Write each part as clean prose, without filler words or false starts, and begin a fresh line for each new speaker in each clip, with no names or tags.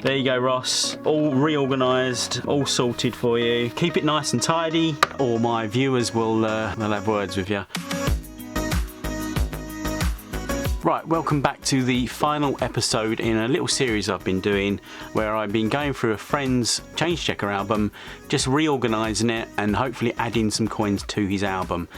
There you go, Ross. All reorganised, all sorted for you. Keep it nice and tidy, or my viewers will they'll have words with you. Right, welcome back to the final episode in a little series I've been doing where I've been going through a friend's Change Checker album, just reorganising it and hopefully adding some coins to his album.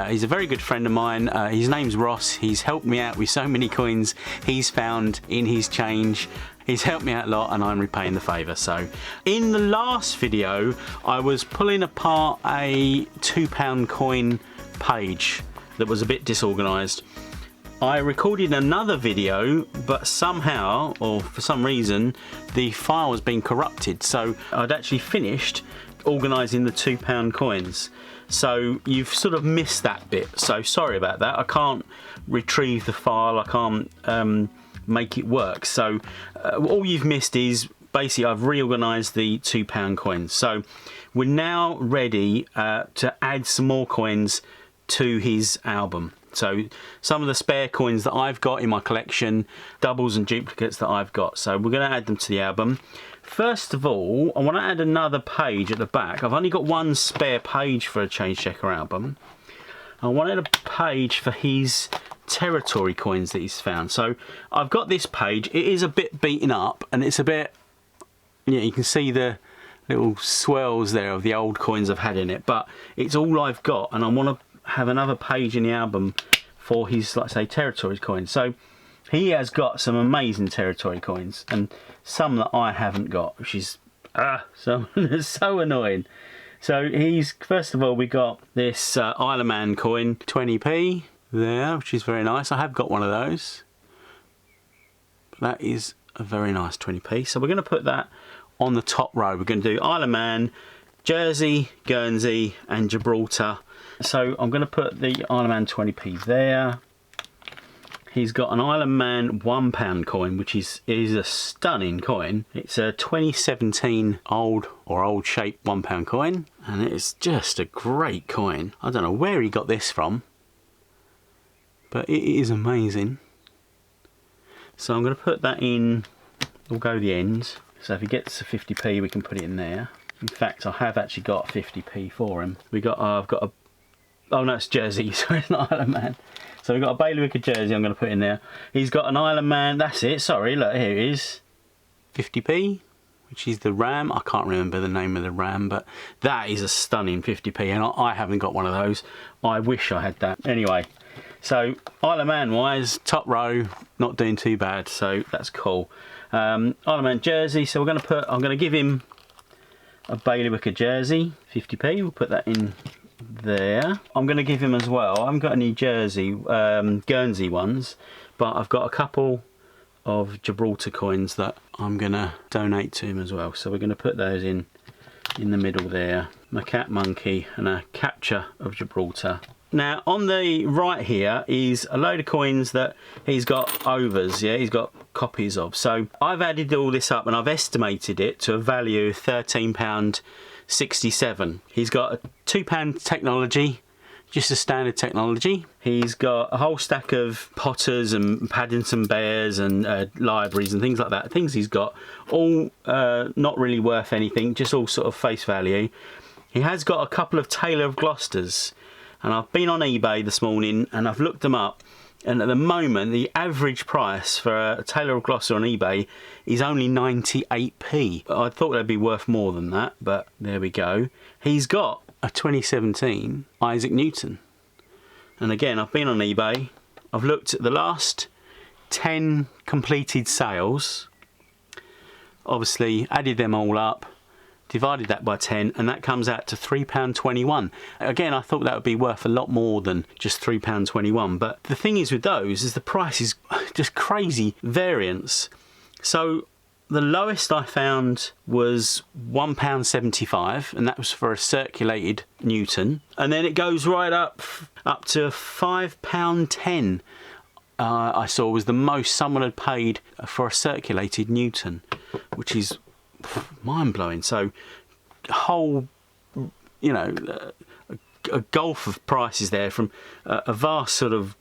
He's a very good friend of mine. His name's Ross. He's helped me out with so many coins he's found in his change. He's helped me out a lot and I'm repaying the favour. So in the last video I was pulling apart a £2 coin page that was a bit disorganised. I recorded another video, but somehow, or for some reason, the file has been corrupted. So I'd actually finished organising the £2 coins. So you've sort of missed that bit. So sorry about that. I can't retrieve the file. I can't make it work. So all you've missed is basically I've reorganised the £2 coins. So we're now ready to add some more coins to his album. So some of the spare coins that I've got in my collection, doubles and duplicates that I've got. So we're going to add them to the album. First of all, I want to add another page at the back. I've only got one spare page for a Change Checker album. I wanted a page for his territory coins that he's found. So I've got this page. It is a bit beaten up and it's a bit, yeah, you can see the little swirls there of the old coins I've had in it, but it's all I've got and I want to have another page in the album for his, like I say, territory coins. So he has got some amazing territory coins and some that I haven't got, which is so annoying. So he's, first of all, we got this Isle of Man coin, 20p there, which is very nice. I have got one of those. That is a very nice 20p. So we're going to put that on the top row. We're going to do Isle of Man, Jersey, Guernsey and Gibraltar. So I'm going to put the Isle of Man 20p there. He's got an Isle of Man £1 coin, which is a stunning coin. It's a 2017 old shape £1 coin, and it's just a great coin. I don't know where he got this from, but it is amazing. So I'm going to put that in. We'll go the ends. So if he gets a 50p, we can put it in there. In fact, I have actually got 50p for him. I've got a. Oh no, it's Jersey, so it's not Isle of Man. So we've got a bailiwick of Jersey I'm going to put in there. He's got an Isle of Man, that's it, sorry, look, here it is. 50p, which is the ram. I can't remember the name of the ram, but that is a stunning 50p, and I haven't got one of those. I wish I had that. Anyway, so Isle of Man wise, top row, not doing too bad, so that's cool. Isle of Man Jersey, so I'm going to give him a bailiwick of Jersey, 50p, we'll put that in there. I'm going to give him as well, I haven't got any Guernsey ones, but I've got a couple of Gibraltar coins that I'm going to donate to him as well. So we're going to put those in the middle there. My cat monkey and a capture of Gibraltar. Now on the right here is a load of coins that he's got overs, yeah, he's got copies of. So I've added all this up and I've estimated it to a value of £13.67. He's got a £2 technology, just a standard technology. He's got a whole stack of Potters and Paddington Bears and libraries and things like that. Things he's got, all not really worth anything, just all sort of face value. He has got a couple of Taylor of Gloucesters, and I've been on eBay this morning and I've looked them up, and at the moment the average price for a Taylor of Gloucester on eBay is only 98p. I thought they'd be worth more than that, but there we go. He's got a 2017 Isaac Newton, and again I've been on eBay, I've looked at the last 10 completed sales, obviously added them all up, divided that by 10, and that comes out to £3.21. Again, I thought that would be worth a lot more than just £3.21, but the thing is with those is the price is just crazy variance. So the lowest I found was £1.75, and that was for a circulated Newton, and then it goes right up to £5.10. I saw was the most someone had paid for a circulated Newton, which is mind-blowing. So whole, you know, a gulf of prices there, from a vast sort of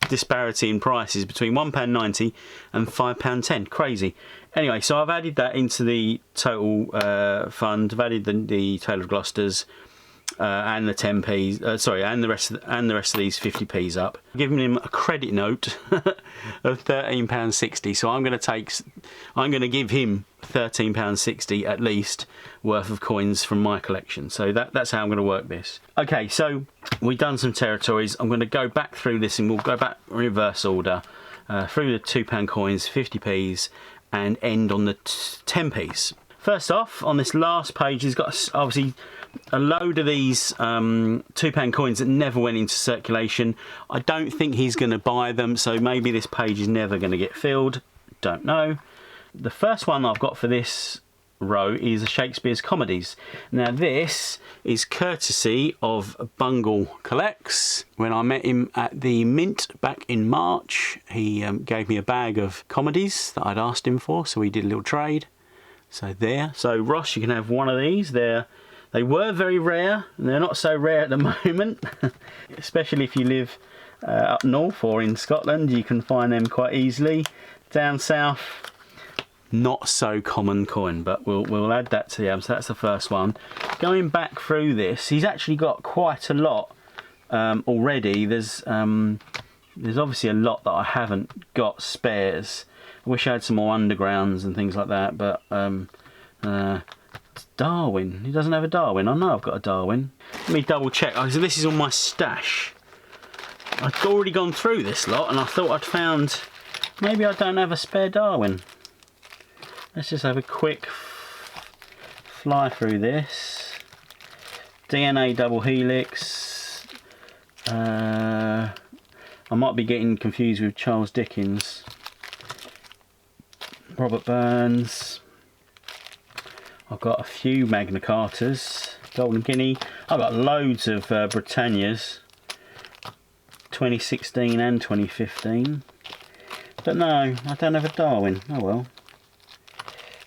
disparity in prices between £1.90 and £5.10. Crazy. Anyway, so I've added that into the total fund. I've added the Tale of Gloucesters and the 10p's. And the rest of these 50p's up. I've given him a credit note of £13.60. So I'm going to give him £13.60 at least worth of coins from my collection. So that's how I'm going to work this. Okay, so we've done some territories. I'm going to go back through this and we'll go back in reverse order through the £2 coins, 50p's, and end on the 10p's. First off, on this last page, he's got obviously a load of these £2 coins that never went into circulation. I don't think he's going to buy them, so maybe this page is never going to get filled. Don't know. The first one I've got for this row is Shakespeare's Comedies. Now this is courtesy of Bungle Collects. When I met him at the Mint back in March, he gave me a bag of comedies that I'd asked him for, so we did a little trade. So there. So Ross, you can have one of these. They were very rare, and they're not so rare at the moment. Especially if you live up north or in Scotland, you can find them quite easily. Down south, not so common coin, but we'll add that to the album. So that's the first one. Going back through this, he's actually got quite a lot already. There's obviously a lot that I haven't got spares. I wish I had some more undergrounds and things like that, but Darwin. He doesn't have a Darwin. I know I've got a Darwin. Let me double check. Oh, so this is on my stash. I'd already gone through this lot and I thought I'd found... Maybe I don't have a spare Darwin. Let's just have a quick fly through this. DNA double helix. I might be getting confused with Charles Dickens. Robert Burns. I've got a few Magna Cartas. Golden Guinea. I've got loads of Britannias. 2016 and 2015. But no, I don't have a Darwin. Oh well.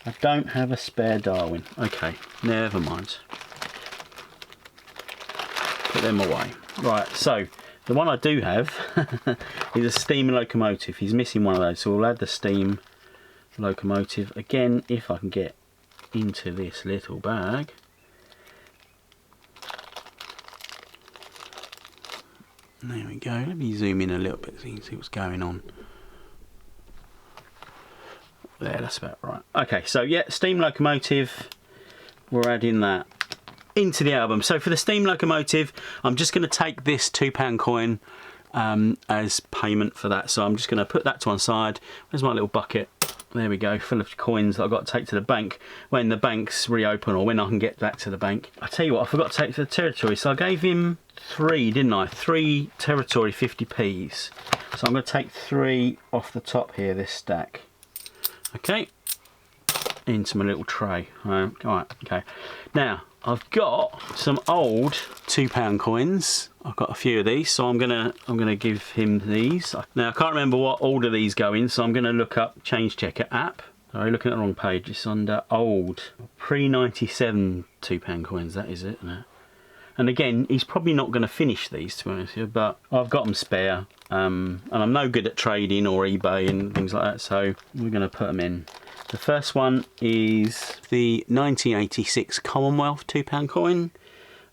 I don't have a spare Darwin. Okay, never mind. Put them away. Right, so the one I do have is a steam locomotive. He's missing one of those, so we'll add the steam locomotive again if I can get into this little bag. There we go. Let me zoom in a little bit so you can see what's going on. There, that's about right. Okay, so yeah, steam locomotive, we're adding that into the album. So for the steam locomotive, I'm just going to take this £2 coin as payment for that. So I'm just going to put that to one side. Where's my little bucket? There we go, full of coins that I've got to take to the bank when the banks reopen, or when I can get back to the bank. I tell you what, I forgot to take to the territory. So I gave him 3, didn't I? 3 territory 50p's. So I'm going to take 3 off the top here, this stack. Okay, into my little tray. Alright, okay. Now, I've got some old £2 coins. I've got a few of these, so I'm gonna give him these. Now I can't remember what order these go in, so I'm gonna look up Change Checker app. Sorry, looking at the wrong page. It's under old pre-97 £2 coins. That is it, isn't it? And again, he's probably not going to finish these, to be honest with you, but I've got them spare. And I'm no good at trading or eBay and things like that, so we're going to put them in. The first one is the 1986 Commonwealth £2 coin.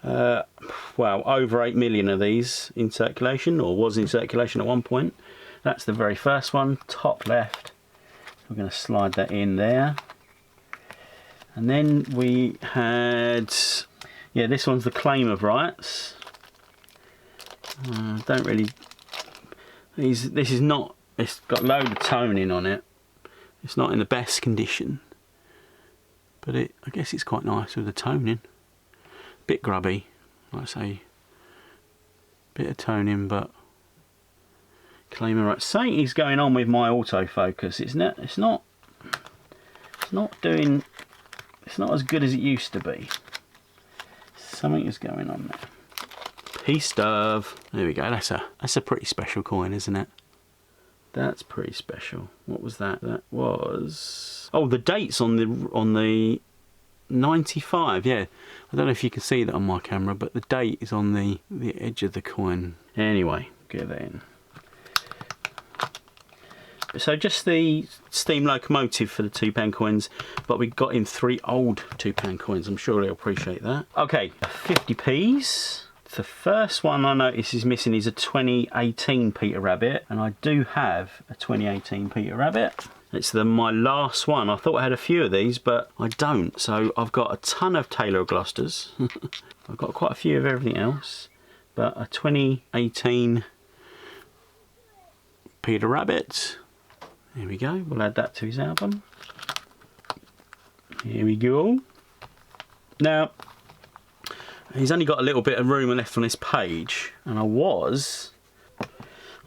Well, over 8 million of these in circulation, or was in circulation at one point. That's the very first one, top left. We're going to slide that in there. And then we had... Yeah, this one's the Claim of Rights. Don't really... This is not... It's got a load of toning on it. It's not in the best condition. But I guess it's quite nice with the toning. Bit grubby, like I say. Bit of toning, but... Claim of Rights. Something is going on with my autofocus. It's not doing... It's not as good as it used to be. Something is going on there. Peace Dove. There we go. That's a pretty special coin, isn't it? That's pretty special. What was that? That was... Oh, the date's on the 95. Yeah. I don't know if you can see that on my camera, but the date is on the edge of the coin. Anyway, get that in. So just the steam locomotive for the £2 coins, but we got in 3 old £2 coins. I'm sure he'll appreciate that. Okay, 50p's. The first one I notice is missing is a 2018 Peter Rabbit, and I do have a 2018 Peter Rabbit. It's my last one. I thought I had a few of these, but I don't. So I've got a ton of Taylor Gloucesters. I've got quite a few of everything else, but a 2018 Peter Rabbit. There we go. We'll add that to his album. Here we go. Now, he's only got a little bit of room left on this page, and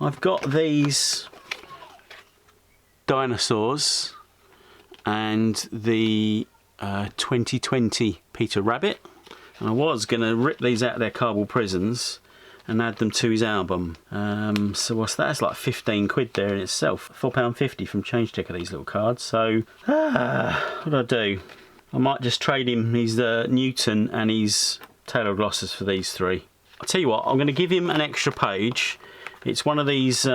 I've got these dinosaurs and the 2020 Peter Rabbit, and I was going to rip these out of their cardboard prisons and add them to his album. So what's that? It's like 15 quid there in itself. £4.50 from Change Checker, these little cards. So what do I do? I might just trade him his Newton and his Taylor Gloucesters for these 3. I'll tell you what, I'm going to give him an extra page. It's one of these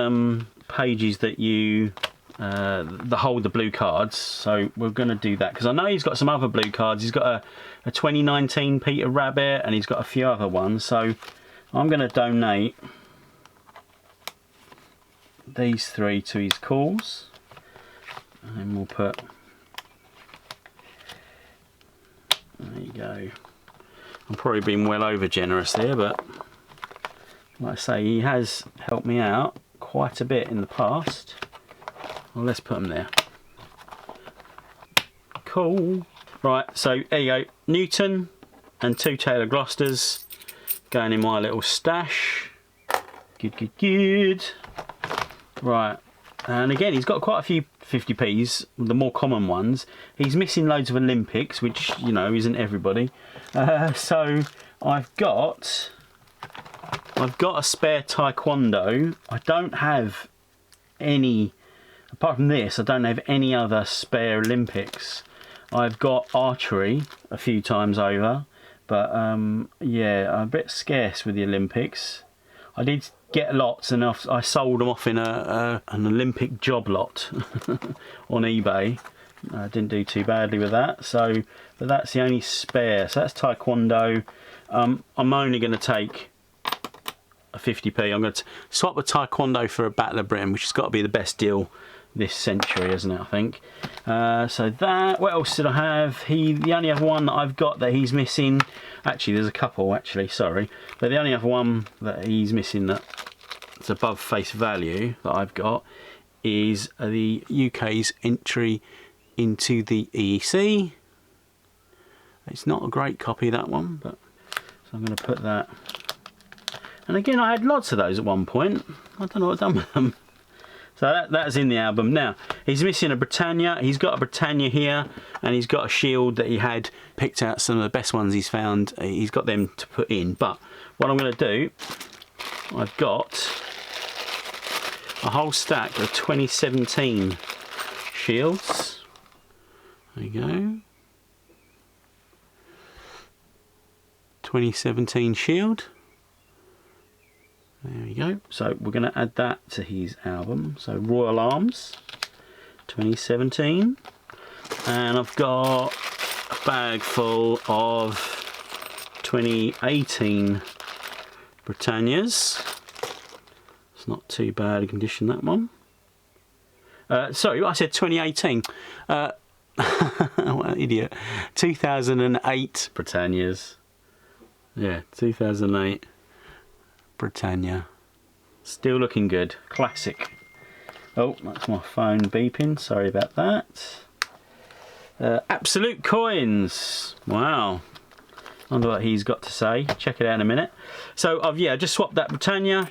pages that you that hold the blue cards, so we're going to do that because I know he's got some other blue cards. He's got a 2019 Peter Rabbit, and he's got a few other ones, so I'm going to donate these 3 to his calls, and then we'll put, there you go. I'm probably being well over generous there, but like I say, he has helped me out quite a bit in the past. Well, let's put them there. Cool. Right, so there you go. Newton and 2 Taylor Gloucesters going in my little stash. Good, good, good. Right, and again, he's got quite a few 50p's, the more common ones. He's missing loads of Olympics, which, you know, isn't everybody. So I've got a spare Taekwondo. I don't have any, apart from this, I don't have any other spare Olympics. I've got archery a few times over, but yeah, I'm a bit scarce with the Olympics. I did get lots, and I sold them off in an Olympic job lot on eBay. I didn't do too badly with that, so, but that's the only spare. So that's Taekwondo. I'm only going to take a 50p. I'm going to swap the Taekwondo for a Battle of Britain, which has got to be the best deal this century, isn't it, I think. So that, what else did I have? The only other one that I've got that he's missing, actually there's a couple actually, sorry, but the only other one that he's missing that's above face value that I've got is the UK's entry into the EEC. It's not a great copy, that one, but so I'm going to put that. And again, I had lots of those at one point. I don't know what I've done with them. So that's in the album. Now, he's missing a Britannia. He's got a Britannia here, and he's got a shield that he had picked out some of the best ones he's found. He's got them to put in. But what I'm going to do, I've got a whole stack of 2017 shields. There you go. 2017 shield. There we go. So we're going to add that to his album. So Royal Arms 2017. And I've got a bag full of 2018 Britannias. It's not too bad a condition, that one. Sorry, I said 2018. What an idiot. 2008 Britannias. Yeah, 2008 Britannia. Still looking good. Classic. Oh, that's my phone beeping. Sorry about that. Absolute Coins. Wow. I wonder what he's got to say. Check it out in a minute. So I've just swapped that Britannia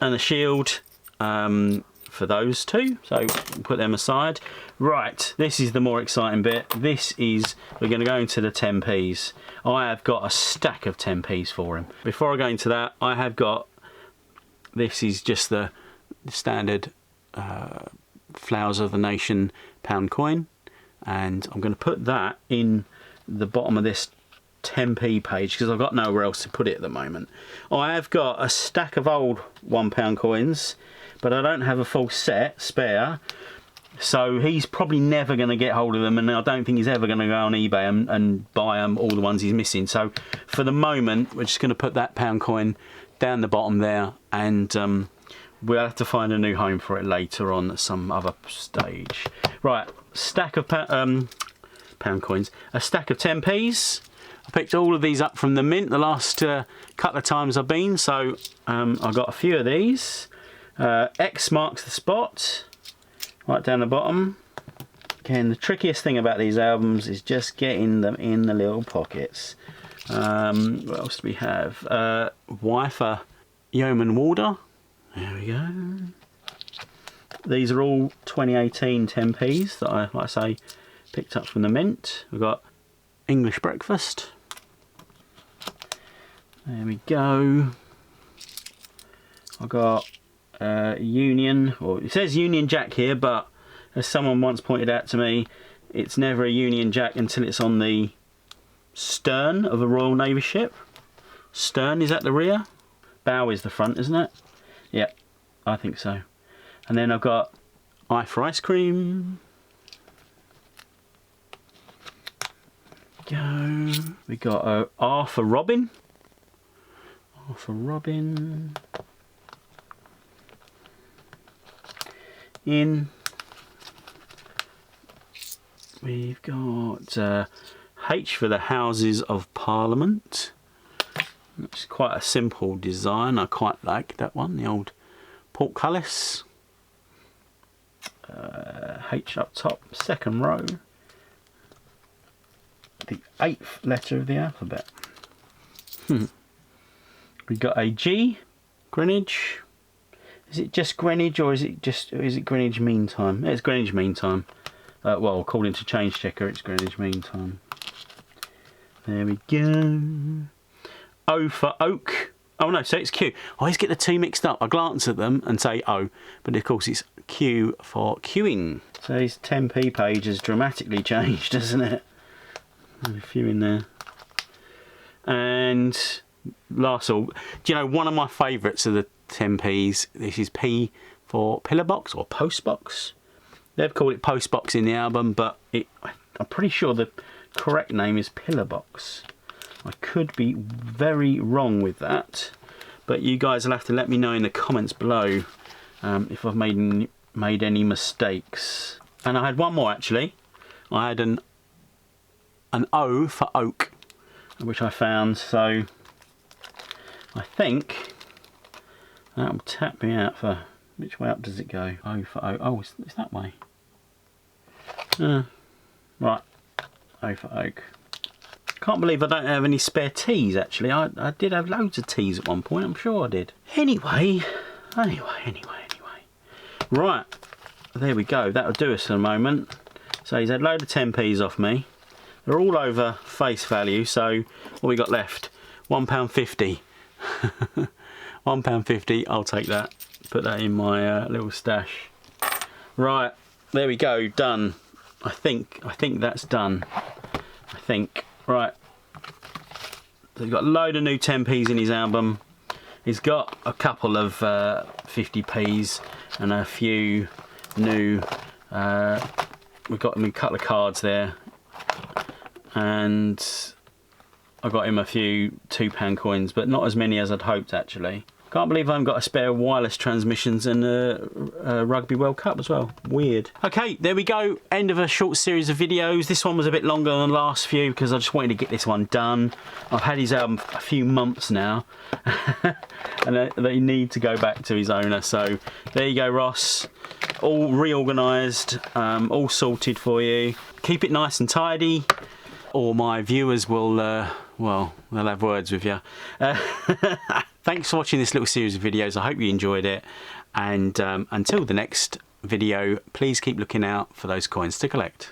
and the shield for those two. So put them aside. Right, this is the more exciting bit. This is, we're going to go into the 10p's. I have got a stack of 10p's for him. Before I go into that, I have got, this is just the standard Flowers of the Nation pound coin, and I'm going to put that in the bottom of this 10p page because I've got nowhere else to put it at the moment. I have got a stack of old £1 coins, but I don't have a full set spare, so he's probably never going to get hold of them, and I don't think he's ever going to go on eBay and buy all the ones he's missing. So for the moment, we're just going to put that £1 coin down the bottom there, and we'll have to find a new home for it later on at some other stage. Right, stack of pound coins, a stack of 10p's. I picked all of these up from the mint the last couple of times I've been, so I've got a few of these. X marks the spot, right down the bottom. Again, the trickiest thing about these albums is just getting them in the little pockets. What else do we have? Y for Yeoman Warder. There we go. These are all 2018 10p's that I, like I say, picked up from the mint. We've got English Breakfast. There we go. I've got Union, or it says Union Jack here, but as someone once pointed out to me, it's never a Union Jack until it's on the stern of a Royal Navy ship. Stern is at the rear, bow is the front, isn't it? Yeah, I think so. And then I've got I for Ice Cream. Go. We got R for Robin. R for Robin. In. We've got H for the Houses of Parliament. It's quite a simple design. I quite like that one, the old portcullis. H up top, second row. The 8th letter of the alphabet. We've got a G, Greenwich. Is it just Greenwich, or is it Greenwich Mean Time? It's Greenwich Mean Time. Well, according to Change Checker, it's Greenwich Mean Time. There we go. O for Oak. Oh no, so it's Q. I always get the two mixed up. I glance at them and say O, but of course it's Q for queuing. So his 10p page has dramatically changed, hasn't it? There's a few in there. And last of all, do you know one of my favourites of the 10p's? This is P for pillar box or post box. They've called it post box in the album, but I'm pretty sure the correct name is pillar box. I could be very wrong with that, but you guys will have to let me know in the comments below if I've made any mistakes. And I had one more actually. I had an O for Oak, which I found, so I think that'll tap me out for which way up does it go? O for Oak. Oh, it's that way. Right, O for Oak. Can't believe I don't have any spare teas actually. I did have loads of teas at one point, I'm sure I did. Anyway. Right, there we go. That'll do us in a moment. So he's had a load of 10p's off me. They're all over face value, so what we got left? £1.50. £1.50, I'll take that. Put that in my little stash. Right, there we go, done. I think that's done. I think. Right, so he's got a load of new 10p's in his album. He's got a couple of 50p's and a few new, we've got him a couple of cards there, and I got him a few £2 coins, but not as many as I'd hoped actually. Can't believe I haven't got a spare wireless transmissions and a Rugby World Cup as well. Weird. Okay, there we go. End of a short series of videos. This one was a bit longer than the last few because I just wanted to get this one done. I've had his album a few months now and they need to go back to his owner. So there you go, Ross. All reorganised, all sorted for you. Keep it nice and tidy, or my viewers will, well, they'll have words with you. Thanks for watching this little series of videos. I hope you enjoyed it. And until the next video, please keep looking out for those coins to collect.